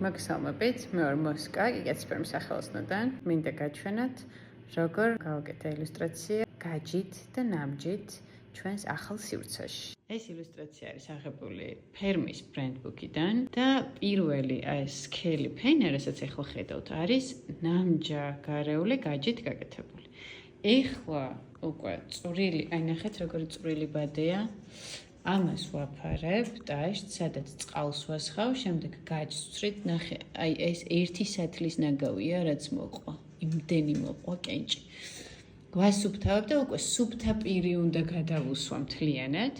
მოგესალმებით, მე ვარ მოსკა, გიგაცფერმის სახელოსნოდან. მინდა გაჩვენოთ, როგორ გავაკეთე ილუსტრაცია გაჯით და ნამჯით ჩვენს ახალ სივრცეში. ეს ილუსტრაცია არის აღებული ფერმის ბრენდბუქიდან და პირველი ეს სქელი ფენა, რასაც ახლა ხედავთ, არის ნამჯაგარეული გაჯით გაკეთებული. ეხლა უკვე წვრილი, აი ნახეთ როგორი წვრილი ბადეა. ამას ვაფარებ ტაშტ, სადაც წყალს ვასხავ, შემდეგ გაჯს ვცრით, ნახე, აი ეს ერთი სათლის ნაგავია, რაც მოყვა. იმდენი მოყვა კენჭი. ვასუფთავებ და უკვე სუფთა პირი უნდა გადავუსვა მთლიანად.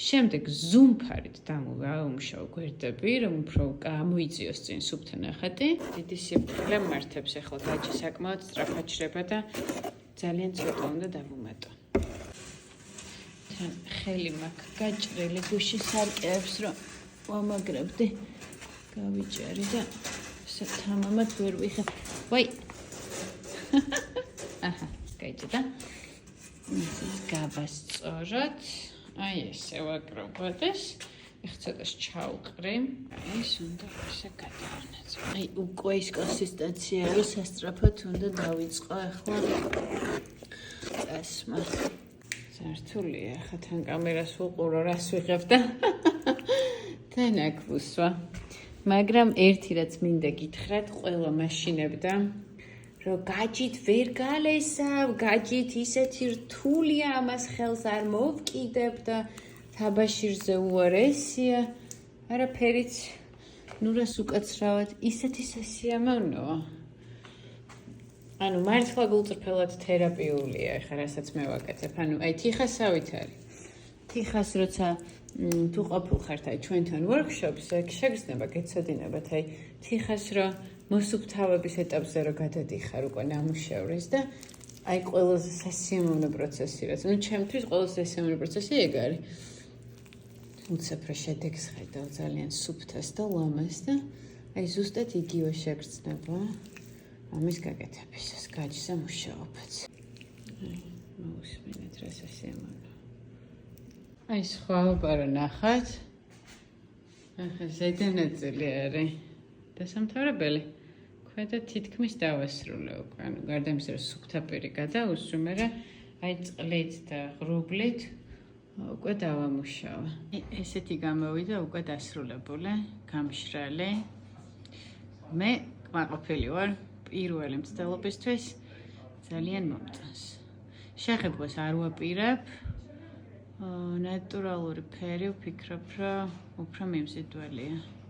შემდეგ ზუმფარით დამოვამუშავ გვერდები, რომ უფრო გამოიწიოს წინ სუფთა ნახატი. დიდი სიფრთხილე მართებს ახლა გაჯი საკმაოდ სწრაფად შრება და ძალიან ცოტა უნდა დავუმატო. ხელი მაქვს გაჭრილი გუში სარკეებს რომ ვამაგრებდი გავიჭერი და თამამად ვერ ვიხებ. ვაი. აჰა, გაიჭდა. ისიც გავასწოროთ. აი ესე ვაკრობოთ ეს. ეხლა ცოტას ჩავყრი. ეს უნდა ესე გადავნაცო. აი უკვე ის კონსისტენცია რომ სასწრაფოდ უნდა დავიწყო ახლა. ესმა სართულია, ხა თან კამერას ვუყურო, რას ვიღებ და თან აქ ვუსვა. მაგრამ ერთი რაც მინდა გითხრათ, ყველა მაშინებდა, რომ გაჯით ვერ გალესავ, გაჯით ისეთი რთულია, ამას ხელს არ მოვკიდებ და თაბაშირზე უარესია. არაფერიც, ნუ რას უკაცრავად, ისეთი სასიამოვნოა. ანუ მართლა გულწრფელად თერაპიულია, ეხლა რასაც მე ვაკეთებ. ანუ აი თიხასავით არის. თიხას როცა თუ ყოფილხართ აი ჩვენთან workshop-ს, ეგ შეგრძნება, გეცოდინებათ აი თიხას რო მოსუფთავების ეტაპზე რო გადადიხარ უკვე ნამუშევრს და აი ყველაზე სასიამოვნო პროცესი რაც. ну ჩემთვის ყველაზე სასიამოვნო პროცესი ეგ არის. უცებ შედეგს ხედავ ძალიან სუფთას და ლამას და აი ზუსტად იგივე შეგრძნება. ამის გაკეთებისას გაჯზე მუშაობაც. მოусმინეთ რა სასიამოვნო. აი სხვა პარა ნახათ. ახლა ზედა ნაწილი არის დასამთავრებელი. ქვედა თითქმის დავასრულე უკვე. ანუ გარდა იმისა, რომ სუფთა პირი გადაუსვი, მაგრამ აი წყლით და ღრუბლით უკვე დავამუშავა. ესეთი გამოვიდა უკვე დასრულებული, გამშრალი. მე კმაყოფილი ვარ. პირველი მცდელობისთვის ძალიან მომწონს. შეხებვას არ ვაპირებ. ნატურალური ფერი ვფიქრობ, რომ უფრო მიმზიდველია.